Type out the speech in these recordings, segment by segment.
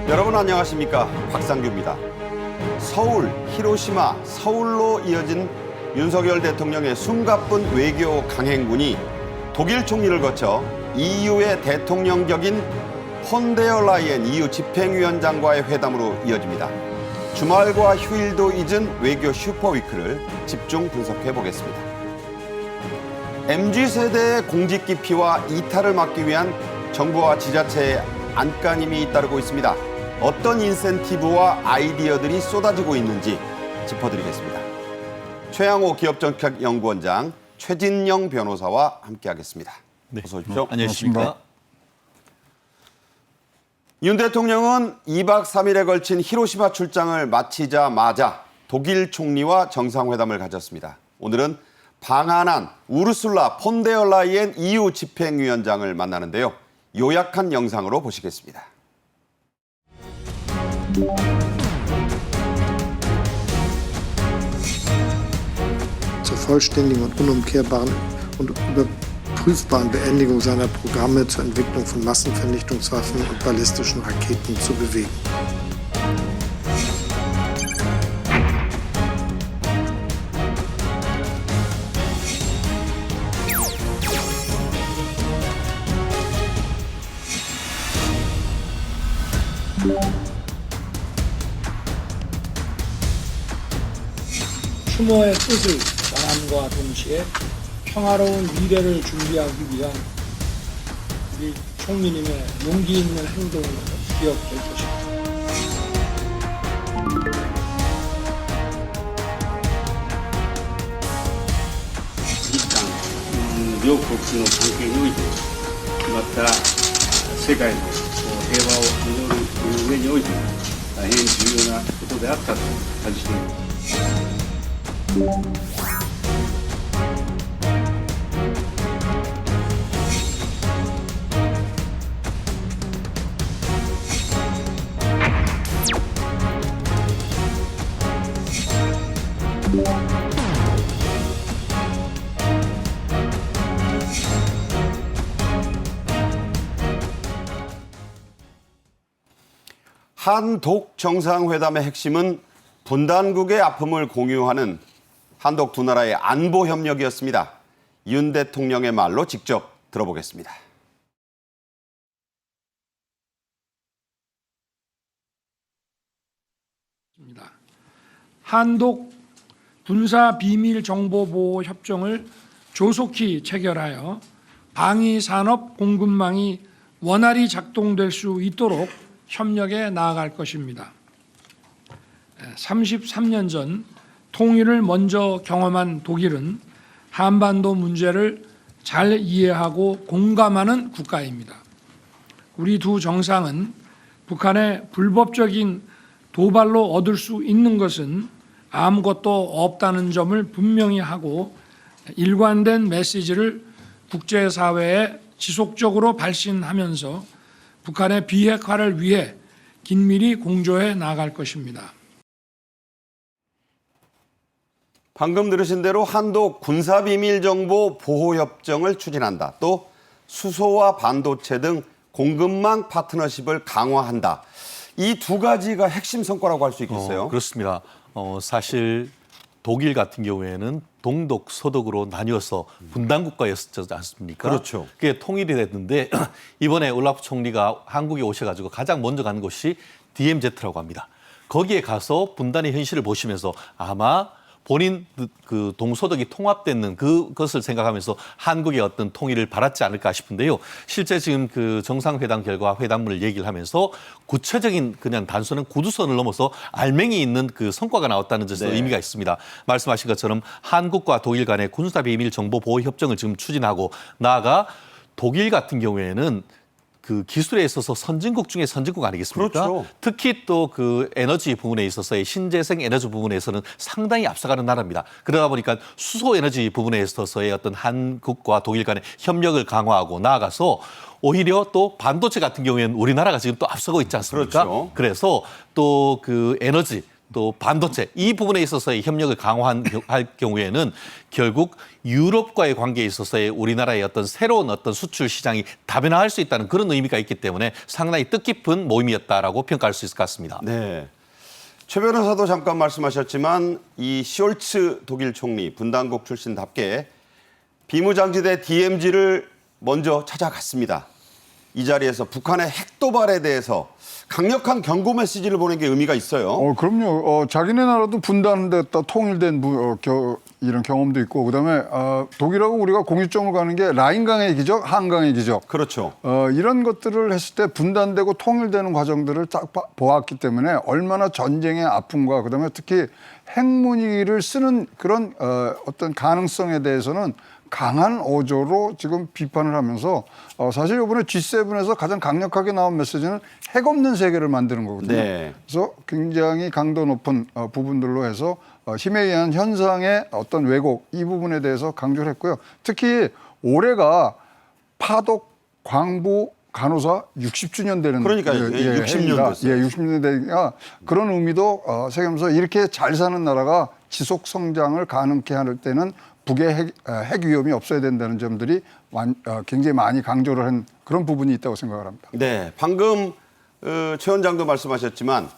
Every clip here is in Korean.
여러분 안녕하십니까? 박상규입니다. 서울, 히로시마, 서울로 이어진 윤석열 대통령의 숨가쁜 외교 강행군이 독일 총리를 거쳐 EU의 대통령격인 폰데어 라이엔 EU 집행위원장과의 회담으로 이어집니다. 주말과 휴일도 잊은 외교 슈퍼위크를 집중 분석해 보겠습니다. MZ세대의 공직 기피와 이탈을 막기 위한 정부와 지자체의 안간힘이 잇따르고 있습니다. 어떤 인센티브와 아이디어들이 쏟아지고 있는지 짚어드리겠습니다. 최양호 기업정책연구원장, 최진영 변호사와 함께하겠습니다. 네. 어서 오십시오. 안녕하십니까. 윤 대통령은 2박 3일에 걸친 히로시마 출장을 마치자마자 독일 총리와 정상회담을 가졌습니다. 오늘은 방한한 우르술라 폰데어 라이엔 EU 집행위원장을 만나는데요. 요약한 영상으로 보시겠습니다. Zur vollständigen und unumkehrbaren und überprüfbaren Beendigung seiner Programme zur Entwicklung von Massenvernichtungswaffen und ballistischen Raketen zu bewegen. 추모의 뜻을 전함과 동시에 평화로운 미래를 준비하기 위한 우리 총리님의 용기 있는 행동을 기억될 것입니다.日韓両国の関係において、また世界の平和を祈る上において大変重要なことであったと感じています。 한독 정상회담의 핵심은 분단국의 아픔을 공유하는 한독 두 나라의 안보 협력이었습니다. 윤 대통령의 말로 직접 들어보겠습니다. 한독 군사 비밀 정보 보호 협정을 조속히 체결하여 방위 산업 공급망이 원활히 작동될 수 있도록 협력에 나아갈 것입니다. 33년 전 통일을 먼저 경험한 독일은 한반도 문제를 잘 이해하고 공감하는 국가입니다. 우리 두 정상은 북한의 불법적인 도발로 얻을 수 있는 것은 아무것도 없다는 점을 분명히 하고 일관된 메시지를 국제사회에 지속적으로 발신하면서 북한의 비핵화를 위해 긴밀히 공조해 나갈 것입니다. 방금 들으신 대로 한독 군사비밀정보 보호협정을 추진한다. 또 수소와 반도체 등 공급망 파트너십을 강화한다. 이 두 가지가 핵심 성과라고 할 수 있겠어요? 그렇습니다. 사실 독일 같은 경우에는 동독, 서독으로 나뉘어서 분단국가였지 않습니까? 그렇죠. 그게 통일이 됐는데 이번에 올라프 총리가 한국에 오셔가지고 가장 먼저 간 곳이 DMZ라고 합니다. 거기에 가서 분단의 현실을 보시면서 아마 본인 그 동서독이 통합되는 그것을 생각하면서 한국의 어떤 통일을 바랐지 않을까 싶은데요. 실제 지금 그 정상회담 결과 회담문을 얘기를 하면서 구체적인 그냥 단순한 구두선을 넘어서 알맹이 있는 그 성과가 나왔다는 점에서 의미가 있습니다. 말씀하신 것처럼 한국과 독일 간의 군사비밀 정보 보호 협정을 지금 추진하고 나아가 독일 같은 경우에는 그 기술에 있어서 선진국 중에 선진국 아니겠습니까? 그렇죠. 특히 또 그 에너지 부분에 있어서의 신재생 에너지 부분에서는 상당히 앞서가는 나라입니다. 그러다 보니까 수소 에너지 부분에 있어서의 어떤 한국과 독일 간의 협력을 강화하고 나아가서 오히려 또 반도체 같은 경우에는 우리나라가 지금 또 앞서고 있지 않습니까? 그렇죠. 그래서 또 그 에너지 또 반도체 이 부분에 있어서의 협력을 강화할 경우에는 결국 유럽과의 관계에 있어서의 우리나라의 어떤 새로운 어떤 수출 시장이 다변화할 수 있다는 그런 의미가 있기 때문에 상당히 뜻깊은 모임이었다라고 평가할 수 있을 것 같습니다. 네. 최 변호사도 잠깐 말씀하셨지만 이 숄츠 독일 총리 분단국 출신답게 비무장지대 DMZ를 먼저 찾아갔습니다. 이 자리에서 북한의 핵 도발에 대해서 강력한 경고 메시지를 보낸 게 의미가 있어요. 그럼요. 자기네 나라도 분단됐다, 통일된 이런 경험도 있고, 그다음에 독일하고 우리가 공유점을 가는 게 라인강의 기적, 한강의 기적. 그렇죠. 이런 것들을 했을 때 분단되고 통일되는 과정들을 딱 보았기 때문에 얼마나 전쟁의 아픔과 그다음에 특히 핵무기를 쓰는 그런 어떤 가능성에 대해서는 강한 어조로 지금 비판을 하면서 사실 이번에 G7에서 가장 강력하게 나온 메시지는 핵 없는 세계를 만드는 거거든요. 네. 그래서 굉장히 강도 높은 부분들로 해서 힘에 의한 현상의 어떤 왜곡 이 부분에 대해서 강조를 했고요. 특히 올해가 파독 광부 간호사 60주년 되는 그러니까요. 60년 됐어요. 60년 되니까 그런 의미도 새기면서 이렇게 잘 사는 나라가 지속 성장을 가능케 할 때는 북의 핵 위험이 없어야 된다는 점들이 굉장히 많이 강조를 한 그런 부분이 있다고 생각을 합니다. 네, 방금 최 원장도 말씀하셨지만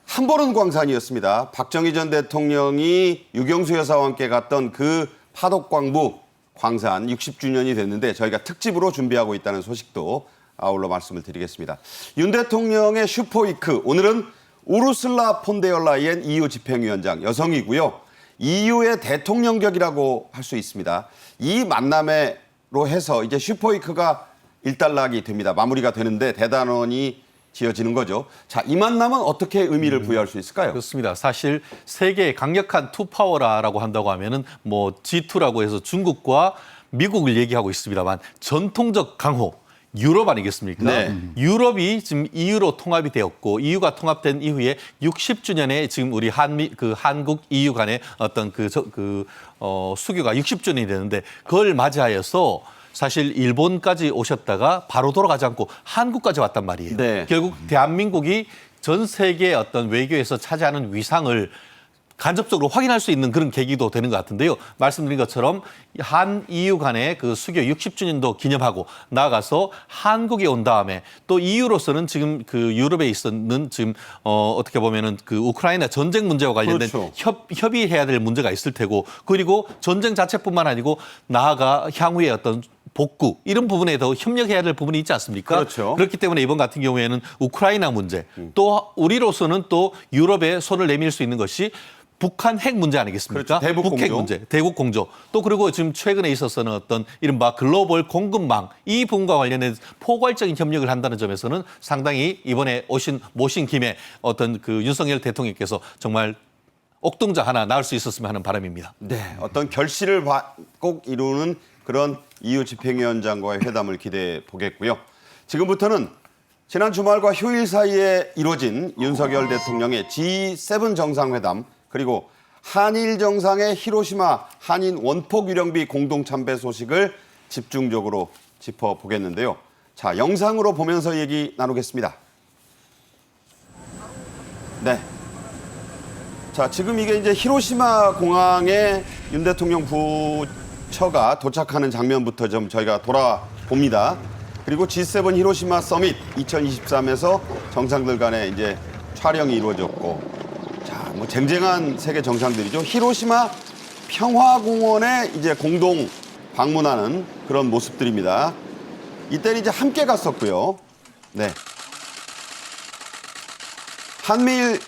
한 번은 광산이었습니다. 박정희 전 대통령이 유경수 여사와 함께 갔던 그 파독광부 광산 60주년이 됐는데 저희가 특집으로 준비하고 있다는 소식도 아울러 말씀을 드리겠습니다. 윤 대통령의 슈퍼위크, 오늘은 우르슬라 폰데얼라이엔 EU 집행위원장 여성이고요. EU의 대통령격이라고 할 수 있습니다. 이 만남으로 해서 이제 슈퍼위크가 일단락이 됩니다. 마무리가 되는데 대단원이 지어지는 거죠. 자, 이 만남은 어떻게 의미를 부여할 수 있을까요? 그렇습니다. 사실 세계의 강력한 투파워라고 한다고 하면은 뭐 G2라고 해서 중국과 미국을 얘기하고 있습니다만 전통적 강호 유럽 아니겠습니까? 네. 유럽이 지금 EU로 통합이 되었고 EU가 통합된 이후에 60주년에 지금 우리 한국 EU 간의 어떤 수교가 60주년이 되는데 그걸 맞이하여서 사실 일본까지 오셨다가 바로 돌아가지 않고 한국까지 왔단 말이에요. 네. 결국 대한민국이 전 세계의 어떤 외교에서 차지하는 위상을 간접적으로 확인할 수 있는 그런 계기도 되는 것 같은데요. 말씀드린 것처럼 한 EU 간의 그 수교 60주년도 기념하고 나아가서 한국에 온 다음에 또 EU로서는 지금 그 유럽에 있는 지금 어떻게 보면은 그 우크라이나 전쟁 문제와 관련된 그렇죠. 협의해야 될 문제가 있을 테고 그리고 전쟁 자체뿐만 아니고 나아가 향후에 어떤 복구 이런 부분에 더 협력해야 될 부분이 있지 않습니까? 그렇죠. 그렇기 때문에 이번 같은 경우에는 우크라이나 문제 또 우리로서는 또 유럽에 손을 내밀 수 있는 것이 북한 핵 문제 아니겠습니까? 그렇죠. 대북 북핵 공조. 문제, 대국 공조. 또 그리고 지금 최근에 있어서는 어떤 이른바 글로벌 공급망 이 부분과 관련된 포괄적인 협력을 한다는 점에서는 상당히 이번에 모신 김에 어떤 그 윤석열 대통령께서 정말 옥동자 하나 낳을 수 있었으면 하는 바람입니다. 네, 어떤 결실을 꼭 이루는 그런 EU 집행위원장과의 회담을 기대해 보겠고요. 지금부터는 지난 주말과 휴일 사이에 이루어진 윤석열 대통령의 G7 정상회담 그리고 한일 정상의 히로시마 한인 원폭 유령비 공동 참배 소식을 집중적으로 짚어보겠는데요. 자, 영상으로 보면서 얘기 나누겠습니다. 네. 자, 지금 이게 이제 히로시마 공항에 윤 대통령 부처가 도착하는 장면부터 좀 저희가 돌아봅니다. 그리고 G7 히로시마 서밋 2023에서 정상들 간에 이제 촬영이 이루어졌고, 자, 뭐 쟁쟁한 세계 정상들이죠. 히로시마 평화공원에 이제 공동 방문하는 그런 모습들입니다. 이때는 이제 함께 갔었고요. 네. 한미일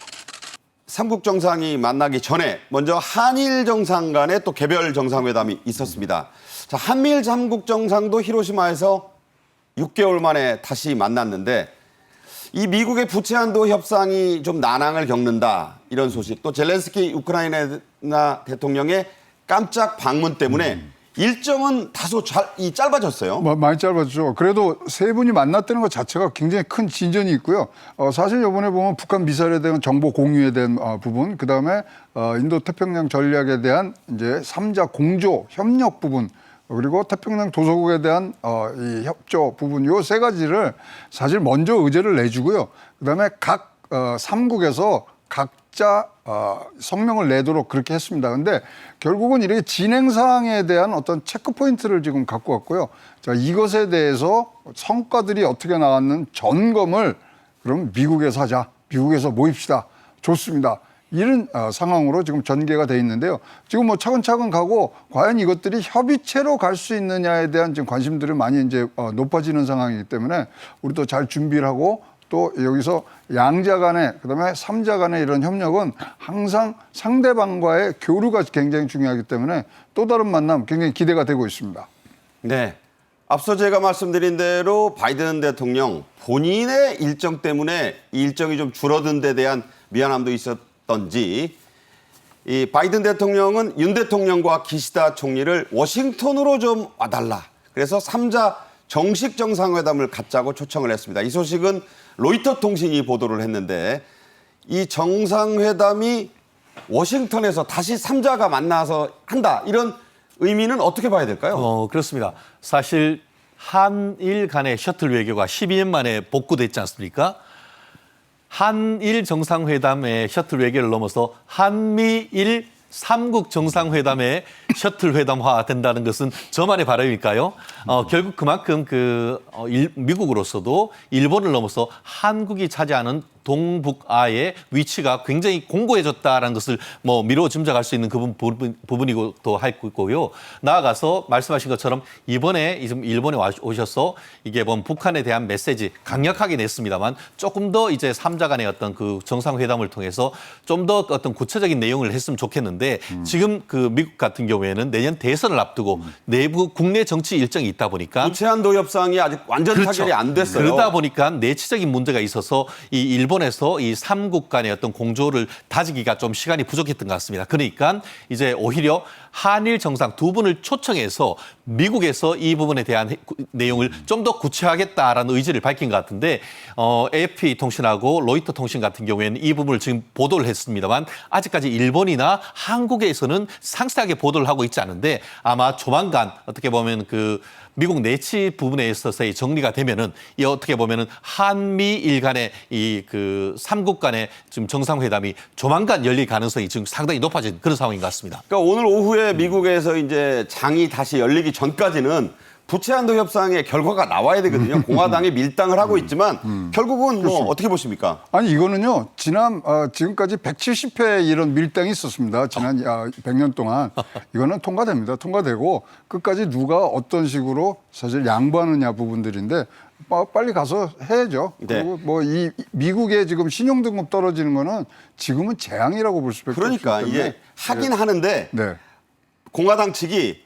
삼국 정상이 만나기 전에 먼저 한일 정상 간에 또 개별 정상회담이 있었습니다. 자, 한미일 삼국 정상도 히로시마에서 6개월 만에 다시 만났는데 이 미국의 부채한도 협상이 좀 난항을 겪는다 이런 소식 또 젤렌스키 우크라이나 대통령의 깜짝 방문 때문에 일정은 다소 짧아졌어요. 많이 짧아졌죠. 그래도 세 분이 만났다는 것 자체가 굉장히 큰 진전이 있고요. 사실 이번에 보면 북한 미사일에 대한 정보 공유에 대한 부분, 그다음에 인도 태평양 전략에 대한 이제 3자 공조 협력 부분, 그리고 태평양 도서국에 대한 이 협조 부분, 요 세 가지를 사실 먼저 의제를 내주고요. 그다음에 각 3국에서 각자 성명을 내도록 그렇게 했습니다. 근데 결국은 이렇게 진행 사항에 대한 어떤 체크 포인트를 지금 갖고 왔고요. 자, 이것에 대해서 성과들이 어떻게 나왔는 점검을 그럼 미국에서 하자. 미국에서 모입시다. 좋습니다. 이런 상황으로 지금 전개가 돼 있는데요. 지금 뭐 차근차근 가고 과연 이것들이 협의체로 갈 수 있느냐에 대한 지금 관심들이 많이 이제 높아지는 상황이기 때문에 우리도 잘 준비를 하고 또 여기서 양자 간의 그다음에 삼자 간의 이런 협력은 항상 상대방과의 교류가 굉장히 중요하기 때문에 또 다른 만남 굉장히 기대가 되고 있습니다. 네. 앞서 제가 말씀드린 대로 바이든 대통령 본인의 일정 때문에 이 일정이 좀 줄어든 데 대한 미안함도 있었던지 이 바이든 대통령은 윤 대통령과 기시다 총리를 워싱턴으로 좀 와달라. 그래서 3자 정식 정상회담을 갖자고 초청을 했습니다. 이 소식은 로이터 통신이 보도를 했는데 이 정상회담이 워싱턴에서 다시 3자가 만나서 한다. 이런 의미는 어떻게 봐야 될까요? 그렇습니다. 사실 한일 간의 셔틀 외교가 12년 만에 복구됐지 않습니까? 한일 정상회담의 셔틀 외교를 넘어서 한미일 3국 정상회담의 셔틀 회담화 된다는 것은 저만의 바람일까요? 결국 그만큼 미국으로서도 일본을 넘어서 한국이 차지하는 동북아의 위치가 굉장히 공고해졌다는 것을 뭐 미루어 짐작할 수 있는 그 부분이고 또 할 거고요. 나아가서 말씀하신 것처럼 이번에 일본에 오셔서 이게 북한에 대한 메시지 강력하게 냈습니다만 조금 더 이제 3자 간의 어떤 그 정상회담을 통해서 좀 더 어떤 구체적인 내용을 했으면 좋겠는데 지금 그 미국 같은 경우에는 내년 대선을 앞두고 내부 국내 정치 일정이 있다 보니까 부채한도 협상이 아직 완전 그렇죠. 타결이 안 됐어요. 그러다 보니까 내치적인 문제가 있어서 이 일본에서 이 3국 간의 어떤 공조를 다지기가 좀 시간이 부족했던 것 같습니다. 그러니까 이제 오히려 한일 정상 두 분을 초청해서 미국에서 이 부분에 대한 내용을 좀 더 구체화하겠다라는 의지를 밝힌 것 같은데 AFP 통신하고 로이터 통신 같은 경우에는 이 부분을 지금 보도를 했습니다만 아직까지 일본이나 한국에서는 상세하게 보도를 하고 있지 않은데 아마 조만간 어떻게 보면 그 미국 내치 부분에 있어서의 정리가 되면은 이 어떻게 보면은 한미일 간의 이 그 3국 간의 지금 정상회담이 조만간 열릴 가능성이 지금 상당히 높아진 그런 상황인 것 같습니다. 그러니까 오늘 오후에 미국에서 이제 장이 다시 열리기 전까지는 부채한도 협상의 결과가 나와야 되거든요. 공화당이 밀당을 하고 있지만 결국은 뭐 어떻게 보십니까? 아니 이거는요. 지금까지 170회 이런 밀당이 있었습니다. 지난 100년 동안 이거는 통과됩니다. 통과되고 끝까지 누가 어떤 식으로 사실 양보하느냐 부분들인데 빨리 가서 해야죠. 네. 그리고 뭐 이 미국의 지금 신용 등급 떨어지는 거는 지금은 재앙이라고 볼 수밖에 그러니까 없기 때문에 이게 하긴 하는데 네. 공화당 측이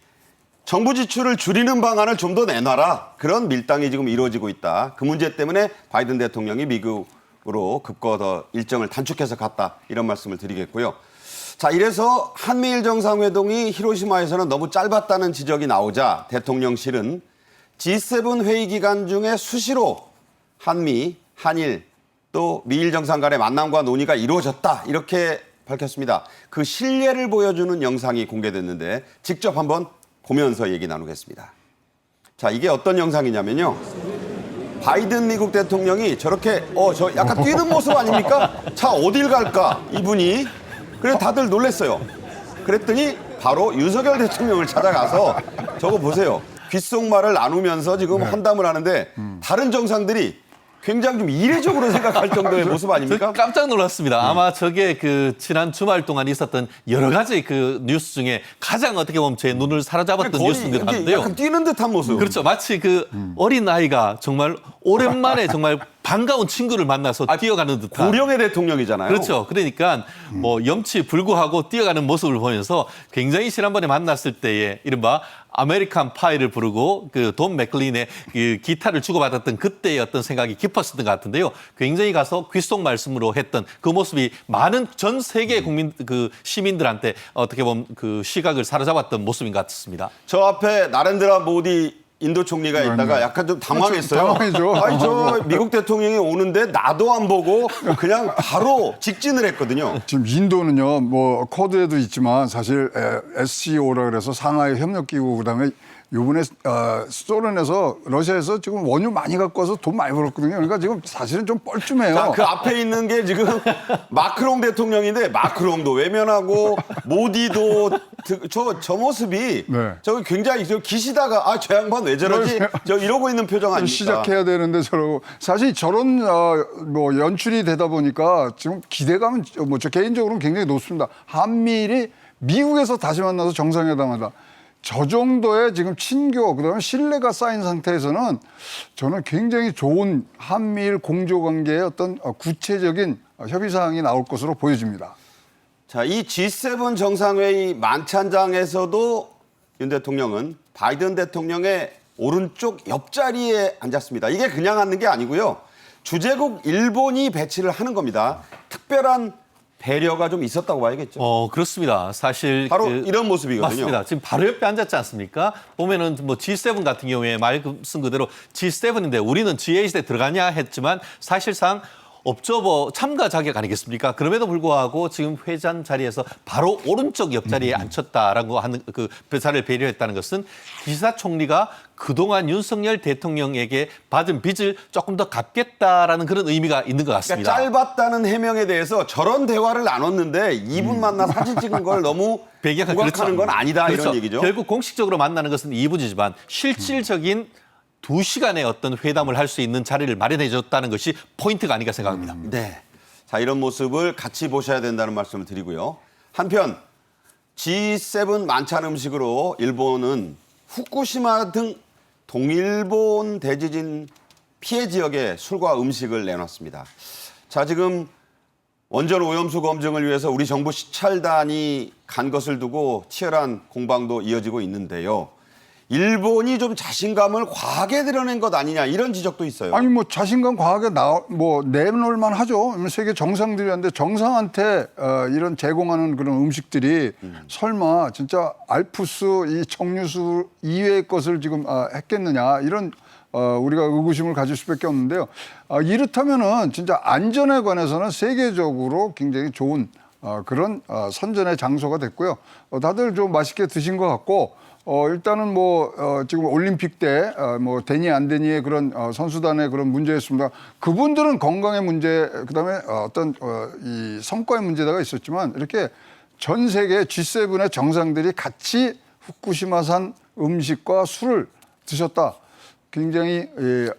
정부 지출을 줄이는 방안을 좀 더 내놔라. 그런 밀당이 지금 이루어지고 있다. 그 문제 때문에 바이든 대통령이 미국으로 급거 더 일정을 단축해서 갔다. 이런 말씀을 드리겠고요. 자, 이래서 한미일 정상회동이 히로시마에서는 너무 짧았다는 지적이 나오자 대통령실은 G7 회의 기간 중에 수시로 한미, 한일 또 미일 정상 간의 만남과 논의가 이루어졌다. 이렇게 밝혔습니다. 그 신뢰를 보여주는 영상이 공개됐는데 직접 한번 보면서 얘기 나누겠습니다. 자, 이게 어떤 영상이냐면요. 바이든 미국 대통령이 저렇게 저 약간 뛰는 모습 아닙니까? 자, 어딜 갈까? 이분이. 그래서 다들 놀랐어요. 그랬더니 바로 윤석열 대통령을 찾아가서 저거 보세요. 귓속말을 나누면서 지금 환담을 하는데 다른 정상들이 굉장히 좀 이례적으로 생각할 정도의 모습 아닙니까? 깜짝 놀랐습니다. 아마 저게 그 지난 주말 동안 있었던 여러 가지 그 뉴스 중에 가장 어떻게 보면 제 눈을 사로잡았던 뉴스인 것 같은데요. 약간 뛰는 듯한 모습. 그렇죠. 마치 그 어린 아이가 정말 오랜만에 정말 반가운 친구를 만나서 뛰어가는 듯한. 고령의 대통령이잖아요. 그렇죠. 그러니까 뭐 염치 불구하고 뛰어가는 모습을 보면서 굉장히 지난번에 만났을 때의 이른바 아메리칸 파이를 부르고 그 돈 맥클린의 그 기타를 주고받았던 그때의 어떤 생각이 깊었었던 것 같은데요. 굉장히 가서 귓속 말씀으로 했던 그 모습이 많은 전 세계 국민 그 시민들한테 어떻게 보면 그 시각을 사로잡았던 모습인 것 같습니다. 저 앞에 나렌드라 모디 인도 총리가 있다가 약간 좀 당황했어요. 당황했죠. 아니, 저 미국 대통령이 오는데 나도 안 보고 그냥 바로 직진을 했거든요. 지금 인도는요, 뭐 쿼드에도 있지만 사실 SCO라 그래서 상하이 협력기구 그다음에 요번에 소련에서 러시아에서 지금 원유 많이 갖고 와서 돈 많이 벌었거든요. 그러니까 지금 사실은 좀 뻘쭘해요. 자, 그 앞에 있는 게 지금 마크롱 대통령인데 마크롱도 외면하고 모디도 저 모습이 네. 저기 굉장히 저 기시다가 저 양반 왜 저러지? 저 이러고 있는 표정 아닙니까? 시작해야 되는데 저러고 사실 저런 뭐 연출이 되다 보니까 지금 기대감은 뭐 저 개인적으로는 굉장히 높습니다. 한미일이 미국에서 다시 만나서 정상회담하다. 저 정도의 지금 친교, 그다음에 신뢰가 쌓인 상태에서는 저는 굉장히 좋은 한미일 공조관계의 어떤 구체적인 협의 사항이 나올 것으로 보여집니다. 자, 이 G7 정상회의 만찬장에서도 윤 대통령은 바이든 대통령의 오른쪽 옆자리에 앉았습니다. 이게 그냥 앉는 게 아니고요. 주재국 일본이 배치를 하는 겁니다. 특별한 배려가 좀 있었다고 봐야겠죠. 그렇습니다. 사실 바로 이런 모습이거든요. 맞습니다. 지금 바로 옆에 앉았지 않습니까? 보면은 뭐 G7 같은 경우에 말씀 그대로 G7인데 우리는 G8에 들어가냐 했지만 사실상 업저버 참가 자격 아니겠습니까? 그럼에도 불구하고 지금 회장 자리에서 바로 오른쪽 옆자리에 앉혔다라고 하는 그 자리를 배려했다는 것은 기시다 총리가 그동안 윤석열 대통령에게 받은 빚을 조금 더 갚겠다라는 그런 의미가 있는 것 같습니다. 그러니까 짧았다는 해명에 대해서 저런 대화를 나눴는데 2분 만나 사진 찍은 걸 너무 부각하는 건 아니다 그렇죠. 이런 얘기죠. 결국 공식적으로 만나는 것은 2분이지만 실질적인 2시간의 어떤 회담을 할 수 있는 자리를 마련해 줬다는 것이 포인트가 아닌가 생각합니다. 네. 자, 이런 모습을 같이 보셔야 된다는 말씀을 드리고요. 한편 G7 만찬 음식으로 일본은 후쿠시마 등 동일본 대지진 피해 지역에 술과 음식을 내놨습니다. 자, 지금 원전 오염수 검증을 위해서 우리 정부 시찰단이 간 것을 두고 치열한 공방도 이어지고 있는데요. 일본이 좀 자신감을 과하게 드러낸 것 아니냐 이런 지적도 있어요. 아니 뭐 자신감 과하게 내놓을만 하죠. 세계 정상들이었는데 정상한테 이런 제공하는 그런 음식들이 설마 진짜 알프스 이 정류수 이외의 것을 지금 했겠느냐 이런 우리가 의구심을 가질 수밖에 없는데요. 이렇다면은 진짜 안전에 관해서는 세계적으로 굉장히 좋은 그런 선전의 장소가 됐고요. 다들 좀 맛있게 드신 것 같고. 일단은 지금 올림픽 때 되니 안 되니의 그런 선수단의 그런 문제였습니다. 그분들은 건강의 문제, 그다음에 어떤 이 성과의 문제가 있었지만 이렇게 전 세계 G7의 정상들이 같이 후쿠시마산 음식과 술을 드셨다. 굉장히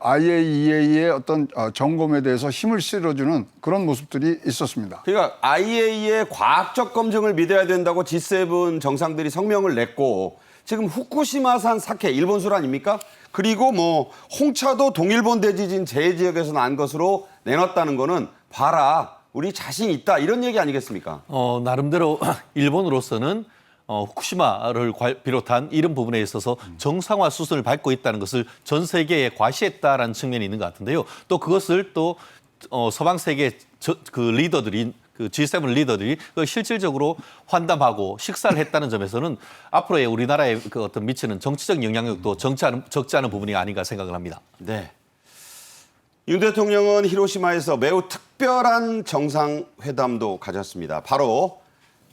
IAEA의 어떤 점검에 대해서 힘을 실어주는 그런 모습들이 있었습니다. 그러니까 IAEA의 과학적 검증을 믿어야 된다고 G7 정상들이 성명을 냈고 지금 후쿠시마산 사케 일본 술 아닙니까? 그리고 홍차도 동일본 대지진 재해 지역에서 난 것으로 내놨다는 거는 봐라 우리 자신 있다 이런 얘기 아니겠습니까? 나름대로 일본으로서는 후쿠시마를 비롯한 이런 부분에 있어서 정상화 수순을 밟고 있다는 것을 전 세계에 과시했다라는 측면이 있는 것 같은데요. 또 그것을 또 서방 세계 그 리더들이 그 G7 리더들이 실질적으로 환담하고 식사를 했다는 점에서는 앞으로의 우리나라에 그 어떤 미치는 정치적 영향력도 적지 않은 부분이 아닌가 생각을 합니다. 네. 윤 대통령은 히로시마에서 매우 특별한 정상회담도 가졌습니다. 바로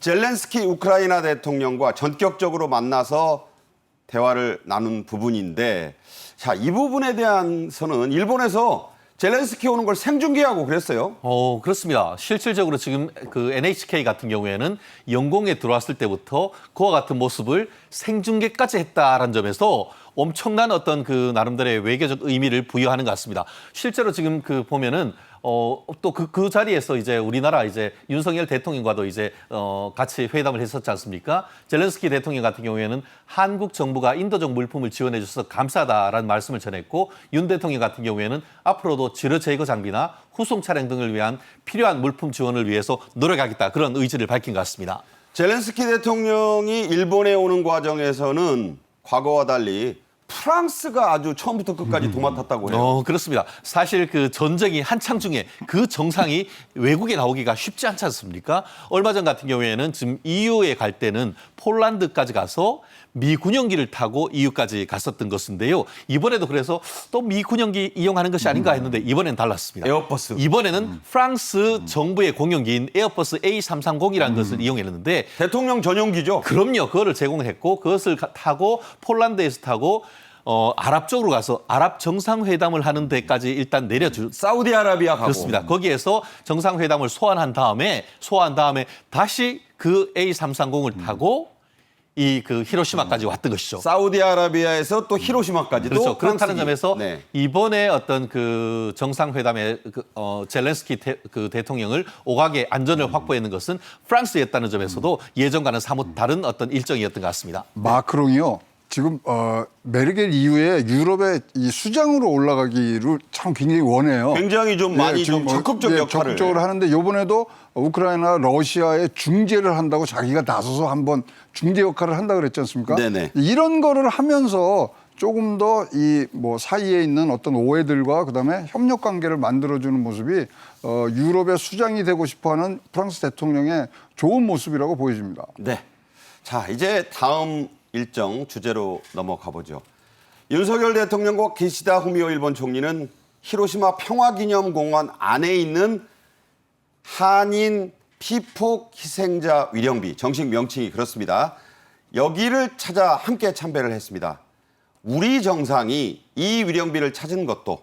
젤렌스키 우크라이나 대통령과 전격적으로 만나서 대화를 나눈 부분인데, 자, 이 부분에 대해서는 일본에서 젤렌스키 오는 걸 생중계하고 그랬어요. 그렇습니다. 실질적으로 지금 그 NHK 같은 경우에는 영공에 들어왔을 때부터 그와 같은 모습을 생중계까지 했다라는 점에서 엄청난 어떤 그 나름대로의 외교적 의미를 부여하는 것 같습니다. 실제로 지금 그 보면은 또 그 자리에서 이제 우리나라 이제 윤석열 대통령과도 이제 같이 회담을 했었지 않습니까? 젤렌스키 대통령 같은 경우에는 한국 정부가 인도적 물품을 지원해 줘서 감사하다라는 말씀을 전했고 윤 대통령 같은 경우에는 앞으로도 지뢰 제거 장비나 후송 차량 등을 위한 필요한 물품 지원을 위해서 노력하겠다 그런 의지를 밝힌 것 같습니다. 젤렌스키 대통령이 일본에 오는 과정에서는 과거와 달리 프랑스가 아주 처음부터 끝까지 도맡았다고 해요. 그렇습니다. 사실 그 전쟁이 한창 중에 그 정상이 외국에 나오기가 쉽지 않지 않습니까? 얼마 전 같은 경우에는 지금 EU에 갈 때는 폴란드까지 가서 미 군용기를 타고 EU까지 갔었던 것인데요. 이번에도 그래서 또 미 군용기 이용하는 것이 아닌가 했는데 이번엔 달랐습니다. 에어버스. 이번에는 프랑스 정부의 공용기인 에어버스 A330이라는 것을 이용했는데 대통령 전용기죠. 그럼요. 그거를 제공했고 그것을 타고 폴란드에서 타고 아랍 쪽으로 가서 아랍 정상회담을 하는 데까지 일단 내려줄 사우디아라비아 가고. 그렇습니다. 거기에서 정상회담을 소환한 다음에 다시 그 A330을 타고 이 그 히로시마까지 왔던 것이죠. 사우디아라비아에서 또 히로시마까지도. 그렇죠. 그렇다는 프랑스기. 점에서 네. 이번에 어떤 그 정상회담에 젤렌스키 그 대통령을 오가게 안전을 확보하는 것은 프랑스였다는 점에서도 예전과는 사뭇 다른 어떤 일정이었던 것 같습니다. 마크롱이요. 지금 메르겔 이후에 유럽의 이 수장으로 올라가기를 참 굉장히 원해요. 굉장히 좀 많이 지금 좀 적극적 역할을. 적극적으로 하는데 이번에도 우크라이나 러시아에 중재를 한다고 자기가 나서서 한번 중재 역할을 한다 그랬지 않습니까? 네네. 이런 거를 하면서 조금 더 이 뭐 사이에 있는 어떤 오해들과 그다음에 협력 관계를 만들어주는 모습이 유럽의 수장이 되고 싶어하는 프랑스 대통령의 좋은 모습이라고 보여집니다. 네. 자, 이제 다음 일정 주제로 넘어가 보죠. 윤석열 대통령과 기시다 후미오 일본 총리는 히로시마 평화기념공원 안에 있는 한인 피폭 희생자 위령비, 정식 명칭이 그렇습니다. 여기를 찾아 함께 참배를 했습니다. 우리 정상이 이 위령비를 찾은 것도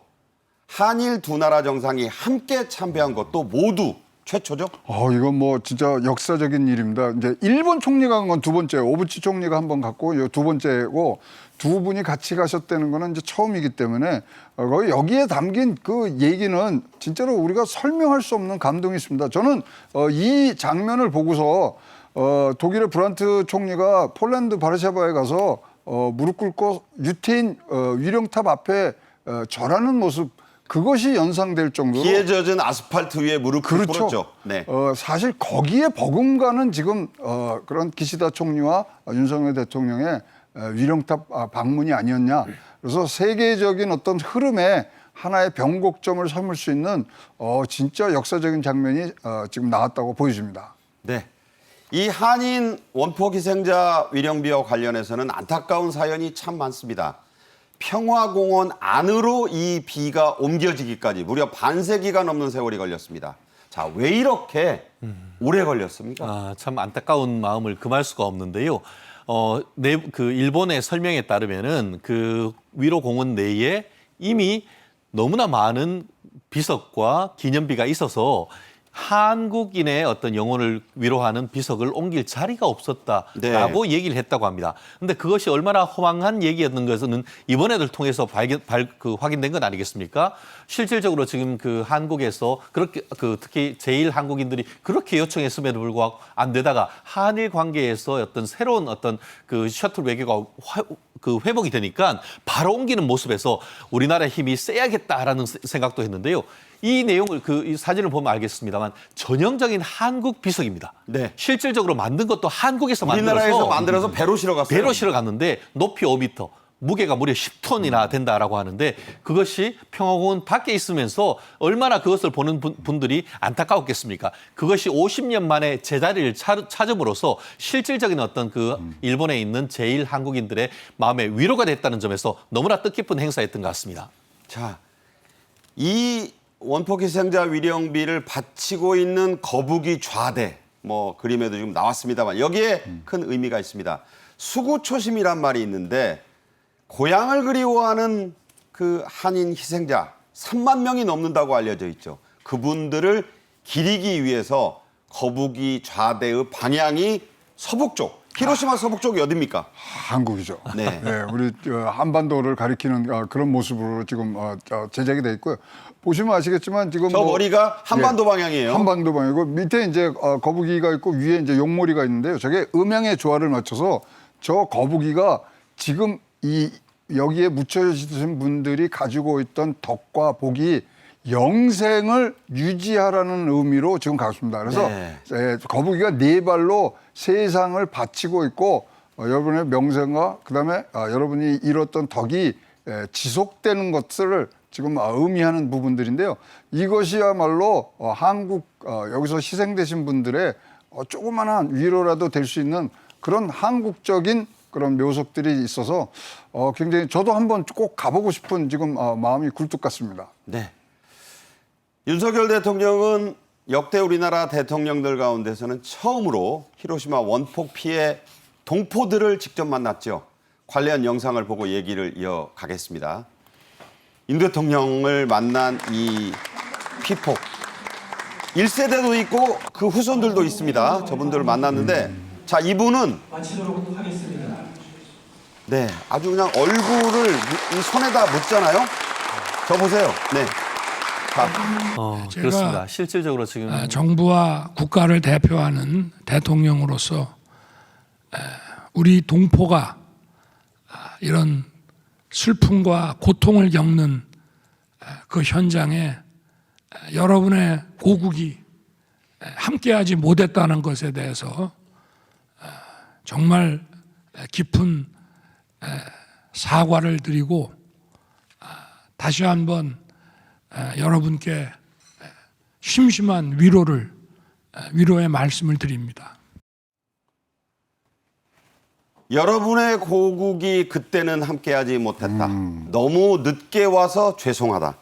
한일 두 나라 정상이 함께 참배한 것도 모두 최초죠? 이건 뭐 진짜 역사적인 일입니다. 이제 일본 총리가 간 건 두 번째, 오부치 총리가 한 번 갔고 요 두 번째고 두 분이 같이 가셨다는 거는 이제 처음이기 때문에 거기 여기에 담긴 그 얘기는 진짜로 우리가 설명할 수 없는 감동이 있습니다. 저는 이 장면을 보고서 독일의 브란트 총리가 폴란드 바르샤바에 가서 무릎 꿇고 유태인 위령탑 앞에 절하는 모습 그것이 연상될 정도로 피에 젖은 아스팔트 위에 무릎을 그렇죠. 꿇었죠. 네. 사실 거기에 버금가는 지금 그런 기시다 총리와 윤석열 대통령의 위령탑 방문이 아니었냐. 그래서 세계적인 어떤 흐름에 하나의 변곡점을 삼을 수 있는 진짜 역사적인 장면이 지금 나왔다고 보여집니다. 네. 이 한인 원폭 희생자 위령비와 관련해서는 안타까운 사연이 참 많습니다. 평화공원 안으로 이 비가 옮겨지기까지 무려 반세기가 넘는 세월이 걸렸습니다. 자, 왜 이렇게 오래 걸렸습니까? 참 안타까운 마음을 금할 수가 없는데요. 그 일본의 설명에 따르면은 그 위로 공원 내에 이미 너무나 많은 비석과 기념비가 있어서 한국인의 어떤 영혼을 위로하는 비석을 옮길 자리가 없었다라고 얘기를 했다고 합니다. 그런데 그것이 얼마나 허망한 얘기였는 것은 이번에를 통해서 확인된 건 아니겠습니까? 실질적으로 지금 그 한국에서 그렇게 특히 제일 한국인들이 그렇게 요청했음에도 불구하고 안 되다가 한일 관계에서 어떤 새로운 어떤 그 셔틀 외교가 회복이 되니까 바로 옮기는 모습에서 우리나라의 힘이 세야겠다라는 생각도 했는데요. 이 내용을 이 사진을 보면 알겠습니다만 전형적인 한국 비석입니다. 네. 실질적으로 만든 것도 한국에서 우리나라에서 만들어서 배로 실어 갔어요. 배로 실어 갔는데 높이 5m, 무게가 무려 10톤이나 된다라고 하는데 그것이 평화공원 밖에 있으면서 얼마나 그것을 보는 분들이 안타까웠겠습니까? 그것이 50년 만에 제자리를 찾음으로써 실질적인 어떤 그 일본에 있는 제일 한국인들의 마음에 위로가 됐다는 점에서 너무나 뜻깊은 행사였던 것 같습니다. 자, 이 원폭 희생자 위령비를 바치고 있는 거북이 좌대, 뭐 그림에도 지금 나왔습니다만 여기에 큰 의미가 있습니다. 수구초심이란 말이 있는데 고향을 그리워하는 그 한인 희생자 3만 명이 넘는다고 알려져 있죠. 그분들을 기리기 위해서 거북이 좌대의 방향이 서북쪽, 히로시마 서북쪽이 어딥니까? 한국이죠. 네. 우리 한반도를 가리키는 그런 모습으로 지금 제작이 돼 있고요. 보시면 아시겠지만 지금 저 머리가 한반도 방향이에요. 한반도 방향이고 밑에 이제 거북이가 있고 위에 이제 용머리가 있는데요. 저게 음양의 조화를 맞춰서 저 거북이가 지금 여기에 묻혀지신 분들이 가지고 있던 덕과 복이 영생을 유지하라는 의미로 지금 갔습니다. 그래서 네. 거북이가 네 발로 세상을 바치고 있고 여러분의 명성과 그다음에 여러분이 이뤘던 덕이 지속되는 것을 지금 의미하는 부분들인데요. 이것이야말로 한국 여기서 희생되신 분들의 조그마한 위로라도 될 수 있는 그런 한국적인 그런 묘석들이 있어서 굉장히 저도 한번 꼭 가보고 싶은 지금 마음이 굴뚝 같습니다. 네. 윤석열 대통령은 역대 우리나라 대통령들 가운데서는 처음으로 히로시마 원폭 피해 동포들을 직접 만났죠. 관련 영상을 보고 얘기를 이어가겠습니다. 윤 대통령을 만난 이 피폭 1세대도 있고 그 후손들도 있습니다. 저분들을 만났는데 자, 이분은 마치도록 하겠습니다. 네, 아주 그냥 얼굴을 이 손에다 묻잖아요. 저 보세요. 네. 자, 제가 그렇습니다. 실질적으로 지금 정부와 국가를 대표하는 대통령으로서 우리 동포가 이런 슬픔과 고통을 겪는 그 현장에 여러분의 고국이 함께하지 못했다는 것에 대해서 정말 깊은 사과를 드리고 다시 한번 여러분께 심심한 위로의 말씀을 드립니다. 여러분의 고국이 그때는 함께하지 못했다. 너무 늦게 와서 죄송하다.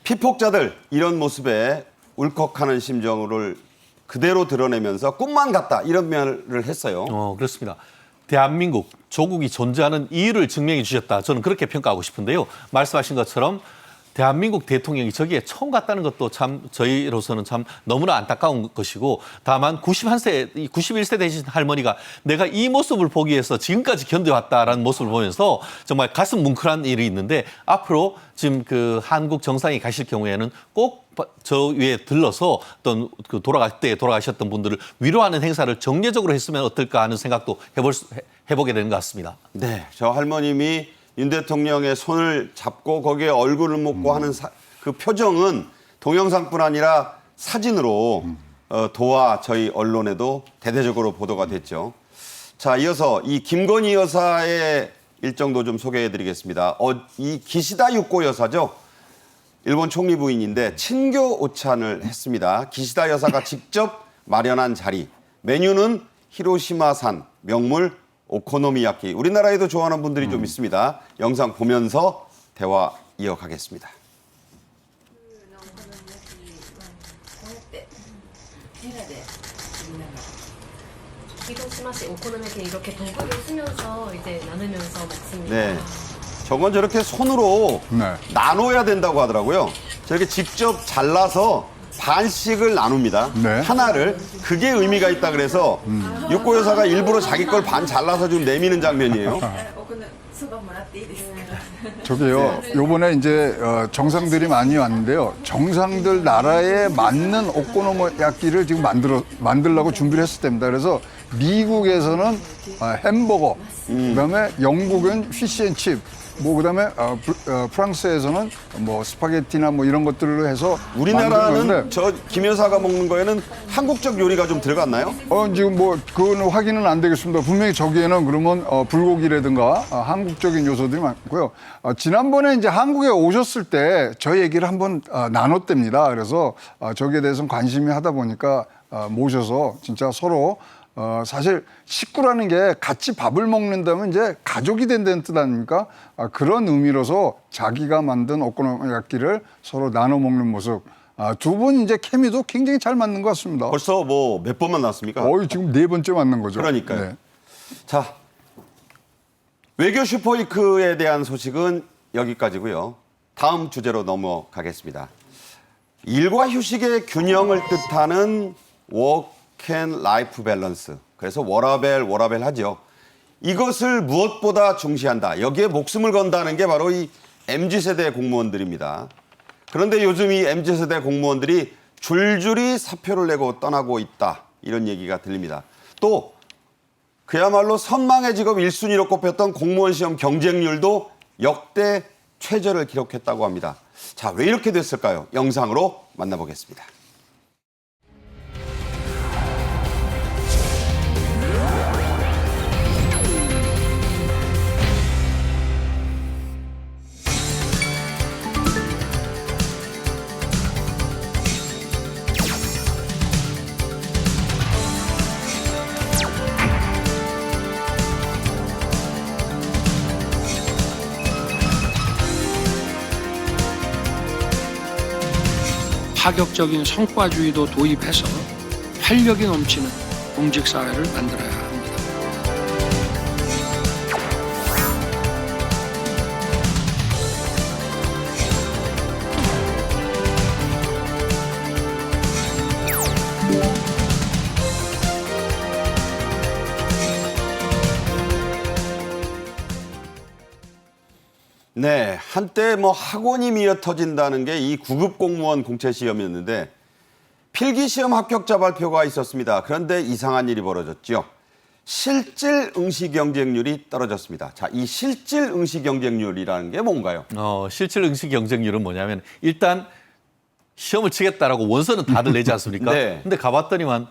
피폭자들 이런 모습에 울컥하는 심정을 그대로 드러내면서 꿈만 같다 이런 말을 했어요. 그렇습니다. 대한민국, 조국이 존재하는 이유를 증명해 주셨다. 저는 그렇게 평가하고 싶은데요. 말씀하신 것처럼 대한민국 대통령이 저기에 처음 갔다는 것도 참 저희로서는 참 너무나 안타까운 것이고 다만 91세 되신 할머니가 내가 이 모습을 보기 위해서 지금까지 견뎌왔다라는 모습을 보면서 정말 가슴 뭉클한 일이 있는데 앞으로 지금 그 한국 정상에 가실 경우에는 꼭 저 위에 들러서 어떤 그 돌아갈 때 돌아가셨던 분들을 위로하는 행사를 정례적으로 했으면 어떨까 하는 생각도 해보게 되는 것 같습니다. 네, 저 할머님이 윤 대통령의 손을 잡고 거기에 얼굴을 묻고 하는 그 표정은 동영상뿐 아니라 사진으로 도와 저희 언론에도 대대적으로 보도가 됐죠. 자, 이어서 이 김건희 여사의 일정도 좀 소개해드리겠습니다. 이 기시다 유코 여사죠. 일본 총리 부인인데 친교 오찬을 했습니다. 기시다 여사가 직접 마련한 자리. 메뉴는 히로시마산 명물 오코노미야키. 우리나라에도 좋아하는 분들이 좀 있습니다. 영상 보면서 대화 이어가겠습니다. 広島市お好み焼き 이렇게 독을 쓰면서 이제 나누면서 먹습니다. 네. 저건 저렇게 손으로 네. 나눠야 된다고 하더라고요. 저렇게 직접 잘라서 반씩을 나눕니다. 네. 하나를. 그게 의미가 있다 그래서 육고 여사가 일부러 자기 걸 반 잘라서 좀 내미는 장면이에요. 저기요, 요번에 이제 정상들이 많이 왔는데요. 정상들 나라에 맞는 오코노미야끼를 지금 만들려고 준비를 했을 때입니다. 그래서 미국에서는 햄버거, 그다음에 영국은 피시앤칩, 뭐 그다음에 프랑스에서는 뭐 스파게티나 뭐 이런 것들로 해서 우리나라는 저 김 여사가 먹는 거에는 한국적 요리가 좀 들어갔나요? 지금 뭐 그거는 확인은 안 되겠습니다. 분명히 저기에는 그러면 불고기라든가 한국적인 요소들이 많고요. 지난번에 이제 한국에 오셨을 때 저희 얘기를 한번 나눴답니다. 그래서 저기에 대해서는 관심이 하다 보니까 모셔서 진짜 서로 사실 식구라는 게 같이 밥을 먹는다면 이제 가족이 된다는 뜻 아닙니까? 그런 의미로서 자기가 만든 오코노미야끼를 서로 나눠 먹는 모습. 두 분 이제 케미도 굉장히 잘 맞는 것 같습니다. 벌써 뭐 몇 번 만났습니까? 지금 4번째 만난 거죠. 그러니까요. 네. 자, 외교 슈퍼위크에 대한 소식은 여기까지고요. 다음 주제로 넘어가겠습니다. 일과 휴식의 균형을 뜻하는 워크 앤 라이프 밸런스. 그래서 워라밸 하죠. 이것을 무엇보다 중시한다. 여기에 목숨을 건다는 게 바로 이 MZ세대 공무원들입니다. 그런데 요즘 이 MZ세대 공무원들이 줄줄이 사표를 내고 떠나고 있다. 이런 얘기가 들립니다. 또 그야말로 선망의 직업 1순위로 꼽혔던 공무원 시험 경쟁률도 역대 최저를 기록했다고 합니다. 자, 왜 이렇게 됐을까요? 영상으로 만나보겠습니다. 파격적인 성과주의도 도입해서 활력이 넘치는 공직사회를 만들어야 합니다. 네, 한때 뭐 학원이 미어 터진다는 게 이 구급 공무원 공채 시험이었는데 필기 시험 합격자 발표가 있었습니다. 그런데 이상한 일이 벌어졌죠. 실질 응시 경쟁률이 떨어졌습니다. 자, 이 실질 응시 경쟁률이라는 게 뭔가요? 실질 응시 경쟁률은 뭐냐면 일단 시험을 치겠다라고 원서는 다들 내지 않습니까? 네. 근데 가봤더니만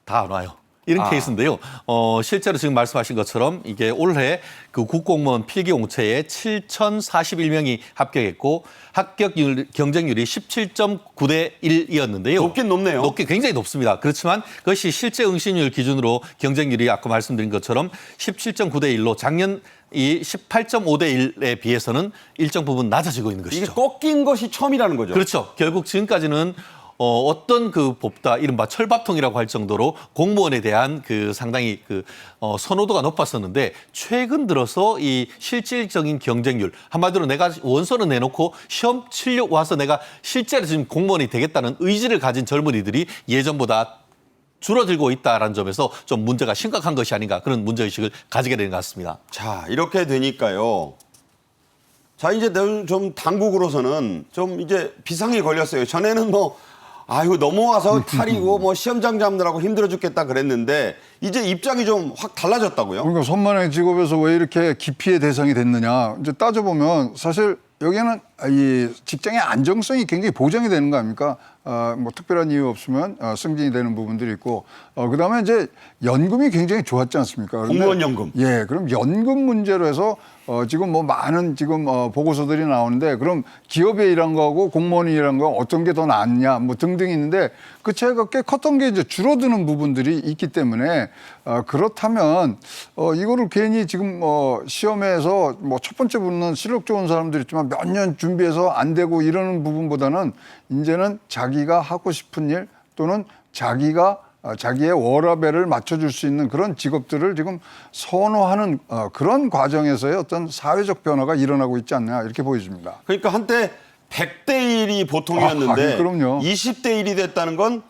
다 안 와요. 이런 케이스인데요. 실제로 지금 말씀하신 것처럼 이게 올해 그 국공무원 필기 공채에 7,041명이 합격했고 합격 경쟁률이 17.9대 1이었는데요. 높긴 높네요. 굉장히 높습니다. 그렇지만 그것이 실제 응시률 기준으로 경쟁률이 아까 말씀드린 것처럼 17.9대 1로 작년 이 18.5대 1에 비해서는 일정 부분 낮아지고 있는 것이죠. 이게 꺾인 것이 처음이라는 거죠. 그렇죠. 결국 지금까지는 어떤 그 법다 이른바 철밥통이라고 할 정도로 공무원에 대한 그 상당히 그 선호도가 높았었는데 최근 들어서 이 실질적인 경쟁률 한마디로 내가 원서는 내놓고 시험 치려고 와서 내가 실제로 지금 공무원이 되겠다는 의지를 가진 젊은이들이 예전보다 줄어들고 있다라는 점에서 좀 문제가 심각한 것이 아닌가 그런 문제의식을 가지게 되는 것 같습니다. 자, 이렇게 되니까요. 자, 이제 좀 당국으로서는 좀 이제 비상이 걸렸어요. 전에는 뭐 아이고 넘어와서 탈이고 뭐 시험장 잡느라고 힘들어 죽겠다 그랬는데 이제 입장이 좀 확 달라졌다고요? 그러니까 선만의 직업에서 왜 이렇게 기피의 대상이 됐느냐. 이제 따져보면 사실 여기에는 이 직장의 안정성이 굉장히 보장이 되는 거 아닙니까? 뭐 특별한 이유 없으면 승진이 되는 부분들이 있고, 그다음에 이제 연금이 굉장히 좋았지 않습니까? 그런데 공무원 연금. 예, 그럼 연금 문제로 해서 지금 뭐 많은 지금 보고서들이 나오는데 그럼 기업에 일한 거하고 공무원이 일한 거 어떤 게 더 낫냐 뭐 등등 있는데 그 차이가 꽤 컸던 게 이제 줄어드는 부분들이 있기 때문에 그렇다면 이거를 괜히 지금 시험에서 뭐 첫 번째 붙는 실력 좋은 사람들 있지만 몇 년 준비해서 안 되고 이러는 부분보다는 이제는 자기가 하고 싶은 일 또는 자기의 워라밸을 맞춰줄 수 있는 그런 직업들을 지금 선호하는 그런 과정에서의 어떤 사회적 변화가 일어나고 있지 않나 이렇게 보여집니다. 그러니까 한때 100대 1이 보통이었는데 그럼요. 20대 1이 됐다는 건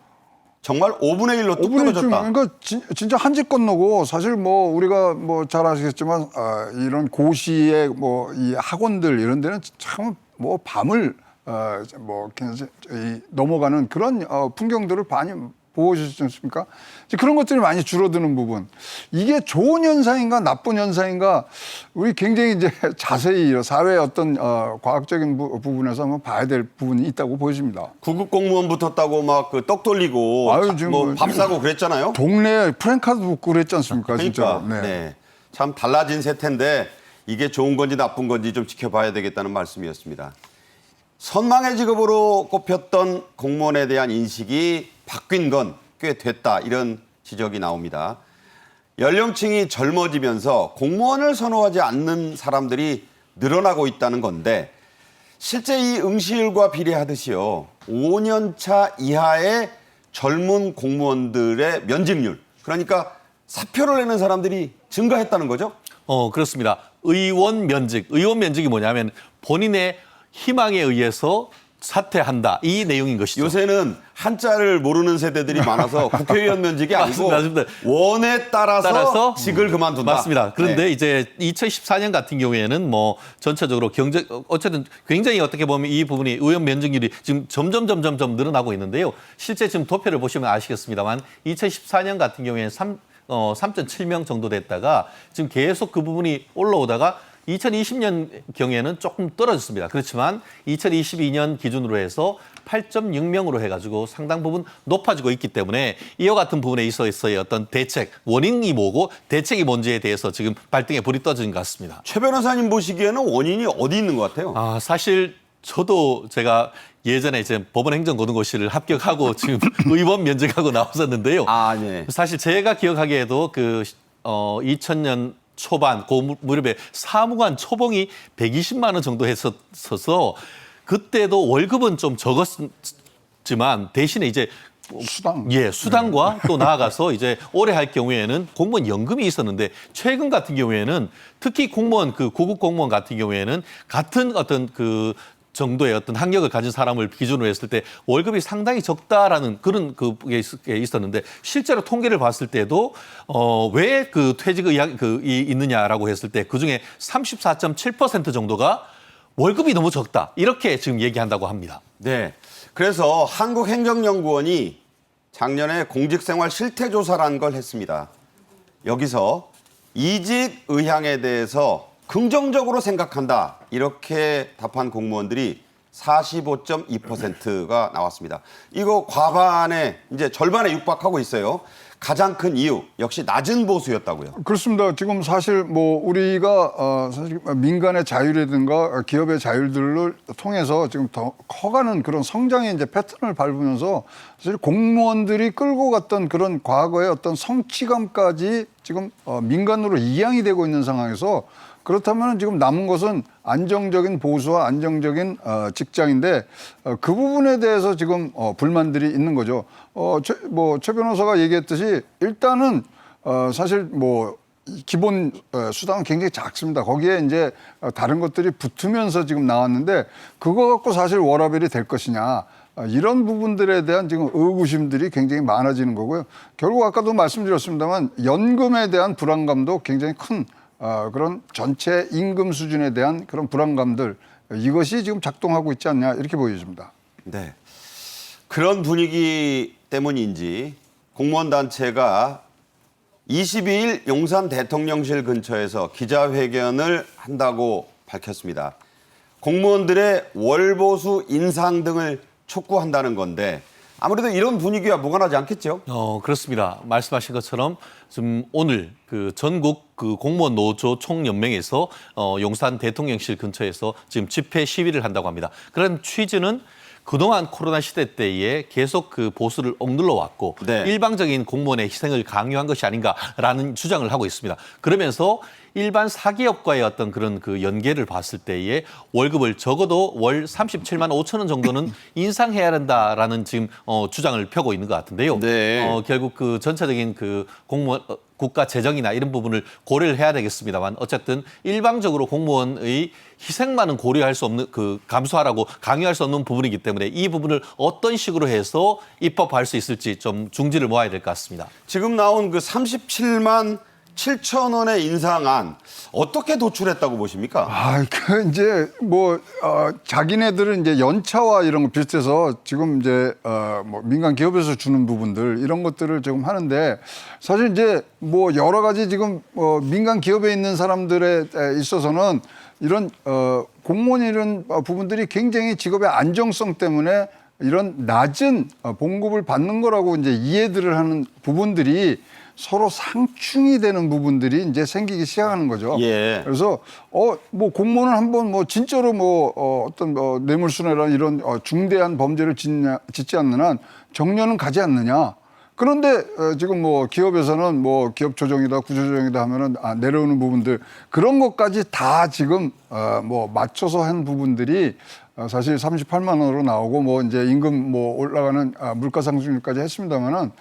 정말 5분의 1로 뚝 5분의 1 떨어졌다. 그러니까 진짜 한 집 건너고 사실 뭐 우리가 뭐 잘 아시겠지만 이런 고시의 뭐 이 학원들 이런 데는 참 뭐 밤을 넘어가는 그런 풍경들을 많이 보여주셨지 않습니까? 그런 것들이 많이 줄어드는 부분. 이게 좋은 현상인가 나쁜 현상인가 우리 굉장히 이제 자세히 사회의 어떤 과학적인 부분에서 한번 봐야 될 부분이 있다고 보여집니다. 구급 공무원 붙었다고 막 그 떡 돌리고 뭐 밥 사고 그랬잖아요. 동네에 프랭카드 붙고 그랬지 않습니까? 그러니까 진짜. 네. 참 달라진 세태인데 이게 좋은 건지 나쁜 건지 좀 지켜봐야 되겠다는 말씀이었습니다. 선망의 직업으로 꼽혔던 공무원에 대한 인식이 바뀐 건 꽤 됐다 이런 지적이 나옵니다. 연령층이 젊어지면서 공무원을 선호하지 않는 사람들이 늘어나고 있다는 건데 실제 이 응시율과 비례하듯이요. 5년 차 이하의 젊은 공무원들의 면직률 그러니까 사표를 내는 사람들이 증가했다는 거죠? 그렇습니다. 의원 면직이 뭐냐면 본인의 희망에 의해서 사퇴한다. 이 내용인 것이죠. 요새는 한자를 모르는 세대들이 많아서 국회의원 면직이 아니고 맞습니다. 원에 따라서 직을 그만둔다. 맞습니다. 그런데 네. 이제 2014년 같은 경우에는 뭐 전체적으로 어쨌든 굉장히 어떻게 보면 이 부분이 의원 면직률이 지금 점점 늘어나고 있는데요. 실제 지금 도표를 보시면 아시겠습니다만 2014년 같은 경우에는 3.7명 정도 됐다가 지금 계속 그 부분이 올라오다가 2020년 경에는 조금 떨어졌습니다. 그렇지만 2022년 기준으로 해서 8.6명으로 해가지고 상당 부분 높아지고 있기 때문에 이와 같은 부분에 있어서의 어떤 대책, 원인이 뭐고 대책이 뭔지에 대해서 지금 발등에 불이 떠진 것 같습니다. 최 변호사님 보시기에는 원인이 어디 있는 것 같아요? 사실 저도 제가 예전에 이제 법원 행정고등고시를 합격하고 지금 의원 면직하고 나왔었는데요. 네. 사실 제가 기억하기에도 그 2000년 초반 그 무렵에 사무관 초봉이 120만 원 정도 했었어서 그때도 월급은 좀 지만 대신에 이제 수당. 예, 수당과 또 나아가서 이제 오래 할 경우에는 공무원 연금이 있었는데 최근 같은 경우에는 특히 공무원 그 고급 공무원 같은 경우에는 같은 어떤 그 정도의 어떤 학력을 가진 사람을 기준으로 했을 때 월급이 상당히 적다라는 그런 그게 있었는데 실제로 통계를 봤을 때도 왜 그 퇴직 의향이 있느냐라고 했을 때 그중에 34.7% 정도가 월급이 너무 적다. 이렇게 지금 얘기한다고 합니다. 네. 그래서 한국행정연구원이 작년에 공직생활 실태조사라는 걸 했습니다. 여기서 이직 의향에 대해서 긍정적으로 생각한다. 이렇게 답한 공무원들이 45.2%가 나왔습니다. 이거 과반에 이제 절반에 육박하고 있어요. 가장 큰 이유 역시 낮은 보수였다고요. 그렇습니다. 지금 사실 뭐 우리가 사실 민간의 자율이든가 기업의 자율들을 통해서 지금 더 커가는 그런 성장의 이제 패턴을 밟으면서 사실 공무원들이 끌고 갔던 그런 과거의 어떤 성취감까지 지금 민간으로 이양이 되고 있는 상황에서 그렇다면 지금 남은 것은 안정적인 보수와 안정적인 직장인데 그 부분에 대해서 지금 불만들이 있는 거죠. 최 변호사가 얘기했듯이 일단은 사실 뭐 기본 수당은 굉장히 작습니다. 거기에 이제 다른 것들이 붙으면서 지금 나왔는데 그거 갖고 사실 워라밸이 될 것이냐. 이런 부분들에 대한 지금 의구심들이 굉장히 많아지는 거고요. 결국 아까도 말씀드렸습니다만 연금에 대한 불안감도 굉장히 큰 그런 전체 임금 수준에 대한 그런 불안감들 이것이 지금 작동하고 있지 않냐 이렇게 보여집니다. 네. 그런 분위기 때문인지 공무원 단체가 22일 용산 대통령실 근처에서 기자회견을 한다고 밝혔습니다. 공무원들의 월보수 인상 등을 촉구한다는 건데 아무래도 이런 분위기와 무관하지 않겠죠? 그렇습니다. 말씀하신 것처럼 지금 오늘 그 전국 그 공무원 노조 총연맹에서 용산 대통령실 근처에서 지금 집회 시위를 한다고 합니다. 그런 취지는 그동안 코로나 시대 때에 계속 그 보수를 억눌러 왔고 네. 일방적인 공무원의 희생을 강요한 것이 아닌가라는 주장을 하고 있습니다. 그러면서 일반 사기업과의 어떤 그런 그 연계를 봤을 때에 월급을 적어도 월 37만 5천 원 정도는 인상해야 한다라는 지금 주장을 펴고 있는 것 같은데요. 네. 결국 그 전체적인 그 공무원 국가 재정이나 이런 부분을 고려를 해야 되겠습니다만 어쨌든 일방적으로 공무원의 희생만은 고려할 수 없는 그 감수하라고 강요할 수 없는 부분이기 때문에 이 부분을 어떤 식으로 해서 입법할 수 있을지 좀 중지를 모아야 될 것 같습니다. 지금 나온 그 37만 7천 원의 인상안 어떻게 도출했다고 보십니까? 그 이제 뭐 자기네들은 이제 연차와 이런 거 비슷해서 지금 이제 뭐 민간 기업에서 주는 부분들 이런 것들을 지금 하는데 사실 이제 뭐 여러 가지 지금 민간 기업에 있는 사람들에 있어서는 이런 공무원 이런 부분들이 굉장히 직업의 안정성 때문에 이런 낮은 봉급을 받는 거라고 이제 이해들을 하는 부분들이 서로 상충이 되는 부분들이 이제 생기기 시작하는 거죠. 예. 그래서 뭐 공무원은 한번 뭐 진짜로 뭐 어떤 뇌물수수나 이런 중대한 범죄를 짓지 않는 한 정년은 가지 않느냐. 그런데 지금 뭐 기업에서는 뭐 기업 조정이다 구조조정이다 하면은 내려오는 부분들 그런 것까지 다 지금 뭐 맞춰서 한 부분들이 사실 38만 원으로 나오고 뭐 이제 임금 뭐 올라가는 물가 상승률까지 했습니다만은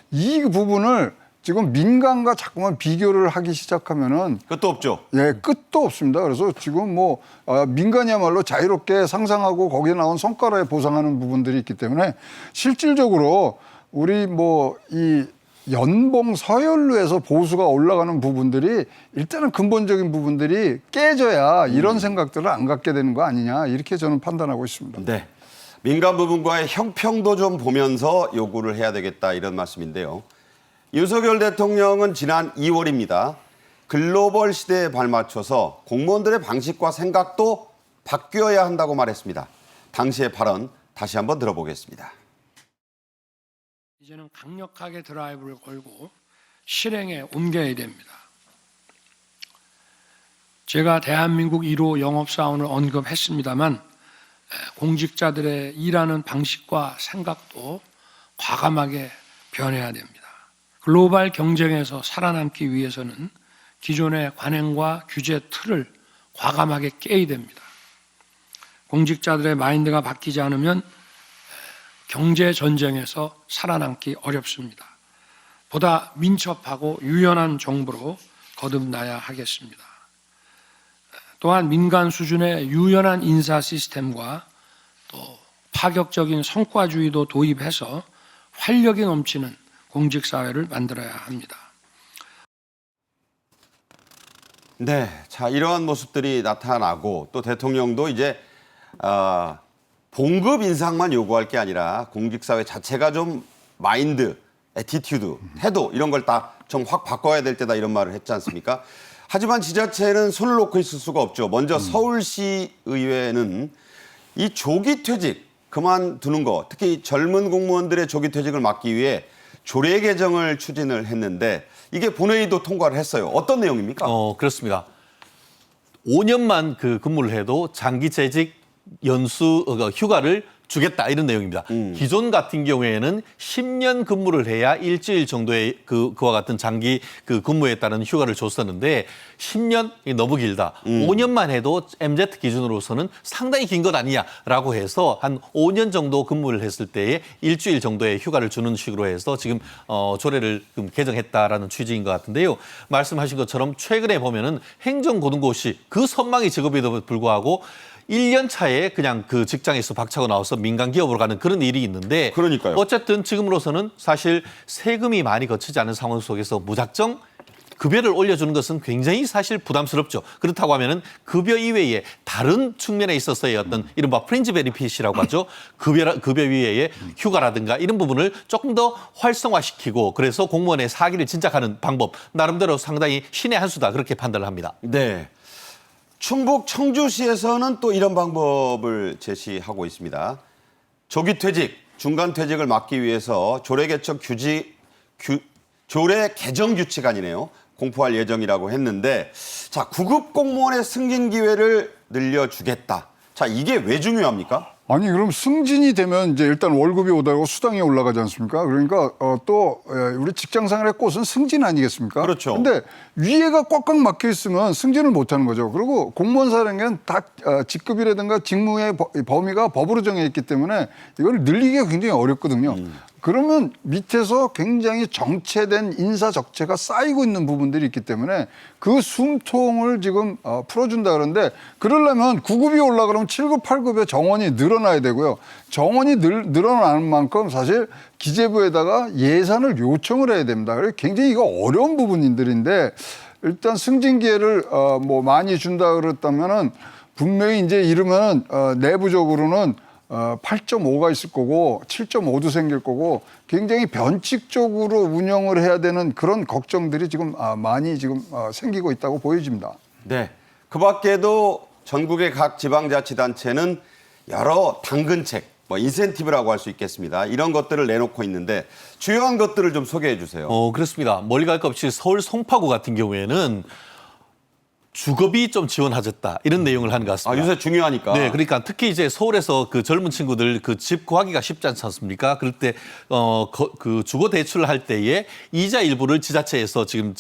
이 부분을 지금 민간과 자꾸만 비교를 하기 시작하면은 끝도 없죠. 예, 끝도 없습니다. 그래서 지금 뭐 민간이야말로 자유롭게 상상하고 거기에 나온 성과를 보상하는 부분들이 있기 때문에 실질적으로 우리 뭐 이 연봉 서열로해서 보수가 올라가는 부분들이 일단은 근본적인 부분들이 깨져야 이런 생각들을 안 갖게 되는 거 아니냐 이렇게 저는 판단하고 있습니다. 네. 민간 부분과의 형평도 좀 보면서 요구를 해야 되겠다 이런 말씀인데요. 윤석열 대통령은 지난 2월입니다. 글로벌 시대에 발맞춰서 공무원들의 방식과 생각도 바뀌어야 한다고 말했습니다. 당시의 발언 다시 한번 들어보겠습니다. 이제는 강력하게 드라이브를 걸고 실행에 옮겨야 됩니다. 제가 대한민국 1호 영업사원을 언급했습니다만 공직자들의 일하는 방식과 생각도 과감하게 변해야 됩니다. 글로벌 경쟁에서 살아남기 위해서는 기존의 관행과 규제 틀을 과감하게 깨야 됩니다. 공직자들의 마인드가 바뀌지 않으면 경제 전쟁에서 살아남기 어렵습니다. 보다 민첩하고 유연한 정부로 거듭나야 하겠습니다. 또한 민간 수준의 유연한 인사 시스템과 또 파격적인 성과주의도 도입해서 활력이 넘치는 공직사회를 만들어야 합니다. 네, 자 이러한 모습들이 나타나고 또 대통령도 이제 봉급 인상만 요구할 게 아니라 공직사회 자체가 좀 마인드, 애티튜드, 태도 이런 걸 다 좀 확 바꿔야 될 때다 이런 말을 했지 않습니까? 하지만 지자체는 손을 놓고 있을 수가 없죠. 먼저 서울시 의회는 이 조기 퇴직 그만두는 거, 특히 젊은 공무원들의 조기 퇴직을 막기 위해 조례 개정을 추진을 했는데 이게 본회의도 통과를 했어요. 어떤 내용입니까? 그렇습니다. 5년만 그 근무를 해도 장기 재직 연수 휴가를 주겠다 이런 내용입니다. 기존 같은 경우에는 10년 근무를 해야 일주일 정도의 그와 같은 장기 그 근무에 따른 휴가를 줬었는데 10년이 너무 길다. 5년만 해도 MZ 기준으로서는 상당히 긴 것 아니냐라고 해서 한 5년 정도 근무를 했을 때에 일주일 정도의 휴가를 주는 식으로 해서 지금 조례를 개정했다라는 취지인 것 같은데요. 말씀하신 것처럼 최근에 보면은 행정고등고시 그 선망의 직업에도 불구하고 1년 차에 그냥 그 직장에서 박차고 나와서 민간 기업으로 가는 그런 일이 있는데 그러니까요. 어쨌든 지금으로서는 사실 세금이 많이 거치지 않은 상황 속에서 무작정 급여를 올려주는 것은 굉장히 사실 부담스럽죠. 그렇다고 하면은 급여 이외에 다른 측면에 있어서의 어떤 이른바 프린지 베니핏이라고 하죠. 급여 이외에 휴가라든가 이런 부분을 조금 더 활성화시키고 그래서 공무원의 사기를 진작하는 방법 나름대로 상당히 신의 한 수다 그렇게 판단을 합니다. 네. 충북 청주시에서는 또 이런 방법을 제시하고 있습니다. 조기 퇴직, 중간 퇴직을 막기 위해서 조례 개정 규칙안이네요. 공포할 예정이라고 했는데 자, 9급 공무원의 승진 기회를 늘려주겠다. 자, 이게 왜 중요합니까? 아니 그럼 승진이 되면 이제 일단 월급이 오다고 수당이 올라가지 않습니까? 그러니까 또 우리 직장생활의 꽃은 승진 아니겠습니까? 그렇죠. 근데 위에가 꽉꽉 막혀 있으면 승진을 못 하는 거죠. 그리고 공무원사라는 게 다 직급이라든가 직무의 범위가 법으로 정해 있기 때문에 이걸 늘리기가 굉장히 어렵거든요. 그러면 밑에서 굉장히 정체된 인사 적체가 쌓이고 있는 부분들이 있기 때문에 그 숨통을 지금 풀어준다 그러는데 그러려면 9급이 올라가면 7급, 8급의 정원이 늘어나야 되고요. 정원이 늘어나는 만큼 사실 기재부에다가 예산을 요청을 해야 됩니다. 그래서 굉장히 이거 어려운 부분들인데 일단 승진 기회를 뭐 많이 준다 그랬다면은 분명히 이제 이러면 내부적으로는 8.5가 있을 거고 7.5도 생길 거고 굉장히 변칙적으로 운영을 해야 되는 그런 걱정들이 지금 많이 지금 생기고 있다고 보여집니다. 네. 그 밖에도 전국의 각 지방자치단체는 여러 당근책, 뭐 인센티브라고 할 수 있겠습니다. 이런 것들을 내놓고 있는데 주요한 것들을 좀 소개해 주세요. 그렇습니다. 멀리 갈 것 없이 서울 송파구 같은 경우에는 주거비 좀 지원하겠다 이런 내용을 하는 것 같습니다. 요새 중요하니까. 네, 그러니까 특히 이제 서울에서 그 젊은 친구들 그 집 구하기가 쉽지 않지 않습니까? 그럴 때 그 주거 대출을 할 때에 이자 일부를 지자체에서 지금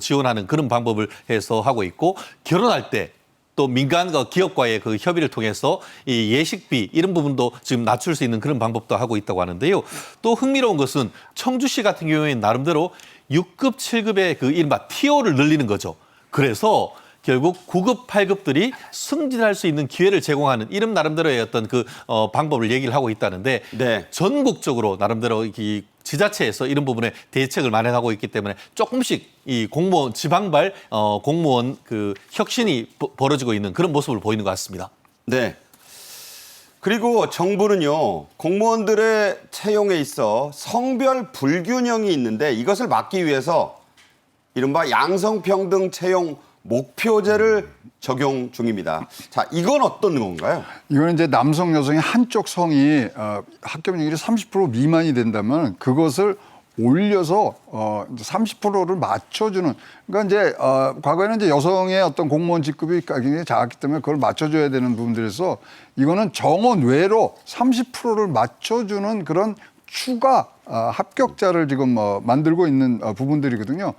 지원하는 그런 방법을 해서 하고 있고 결혼할 때 또 민간 기업과의 그 협의를 통해서 이 예식비 이런 부분도 지금 낮출 수 있는 그런 방법도 하고 있다고 하는데요. 또 흥미로운 것은 청주시 같은 경우에는 나름대로 6급, 7급의 그 이른바 티오를 늘리는 거죠. 그래서 결국 9급, 8급들이 승진할 수 있는 기회를 제공하는 이런 나름대로의 어떤 그 방법을 얘기를 하고 있다는데 네. 전국적으로 나름대로 이 지자체에서 이런 부분에 대책을 마련하고 있기 때문에 조금씩 이 공무원 지방발 공무원 그 혁신이 벌어지고 있는 그런 모습을 보이는 것 같습니다. 네. 그리고 정부는요, 공무원들의 채용에 있어 성별 불균형이 있는데 이것을 막기 위해서 이른바 양성평등 채용 목표제를 적용 중입니다. 자, 이건 어떤 건가요? 이거는 이제 남성, 여성의 한쪽 성이 합격률이 30% 미만이 된다면 그것을 올려서 30%를 맞춰주는. 그러니까 이제 과거에는 이제 여성의 어떤 공무원 직급이 굉장히 작았기 때문에 그걸 맞춰줘야 되는 부분들에서 이거는 정원 외로 30%를 맞춰주는 그런 추가 합격자를 지금 만들고 있는 부분들이거든요.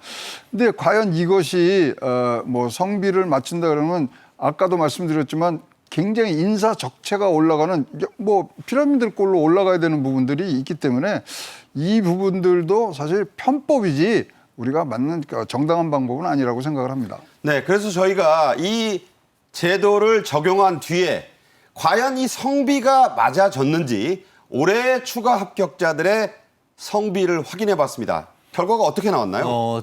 근데 과연 이것이 뭐 성비를 맞춘다 그러면 아까도 말씀드렸지만 굉장히 인사 적체가 올라가는 뭐 피라미드꼴로 올라가야 되는 부분들이 있기 때문에 이 부분들도 사실 편법이지 우리가 맞는 정당한 방법은 아니라고 생각을 합니다. 네, 그래서 저희가 이 제도를 적용한 뒤에 과연 이 성비가 맞아졌는지 올해 추가 합격자들의 성비를 확인해 봤습니다. 결과가 어떻게 나왔나요?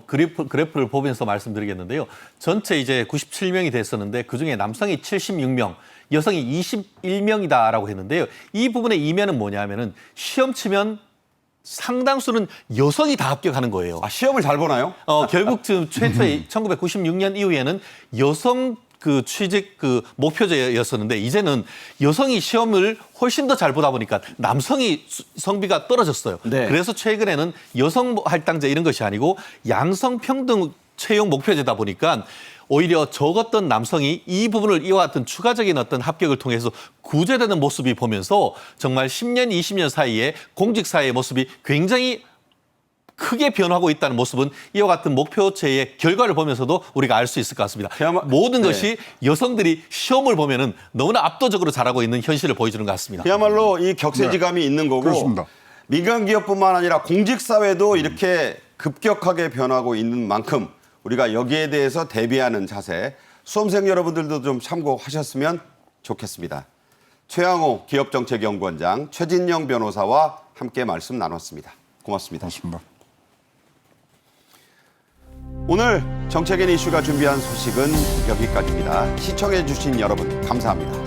그래프를 보면서 말씀드리겠는데요. 전체 이제 97명이 됐었는데 그중에 남성이 76명, 여성이 21명이다라고 했는데요. 이 부분의 이면은 뭐냐면은 시험 치면 상당수는 여성이 다 합격하는 거예요. 아, 시험을 잘 보나요? 결국 지금 최초의 1996년 이후에는 여성 취직 목표제였었는데 이제는 여성이 시험을 훨씬 더 잘 보다 보니까 남성이 성비가 떨어졌어요. 네. 그래서 최근에는 여성 할당제 이런 것이 아니고 양성 평등 채용 목표제다 보니까 오히려 적었던 남성이 이 부분을 이와 같은 추가적인 어떤 합격을 통해서 구제되는 모습이 보면서 정말 10년, 20년 사이에 공직사회의 모습이 굉장히 크게 변하고 있다는 모습은 이와 같은 목표체의 결과를 보면서도 우리가 알 수 있을 것 같습니다. 모든 네. 것이 여성들이 시험을 보면은 너무나 압도적으로 잘하고 있는 현실을 보여주는 것 같습니다. 그야말로 이 격세지감이 있는 거고 그렇습니다. 민간 기업뿐만 아니라 공직사회도 이렇게 급격하게 변하고 있는 만큼 우리가 여기에 대해서 대비하는 자세, 수험생 여러분들도 좀 참고하셨으면 좋겠습니다. 최양호 기업정책연구원장, 최진영 변호사와 함께 말씀 나눴습니다. 고맙습니다. 그렇습니다. 오늘 정책인 이슈가 준비한 소식은 여기까지입니다. 시청해 주신 여러분 감사합니다.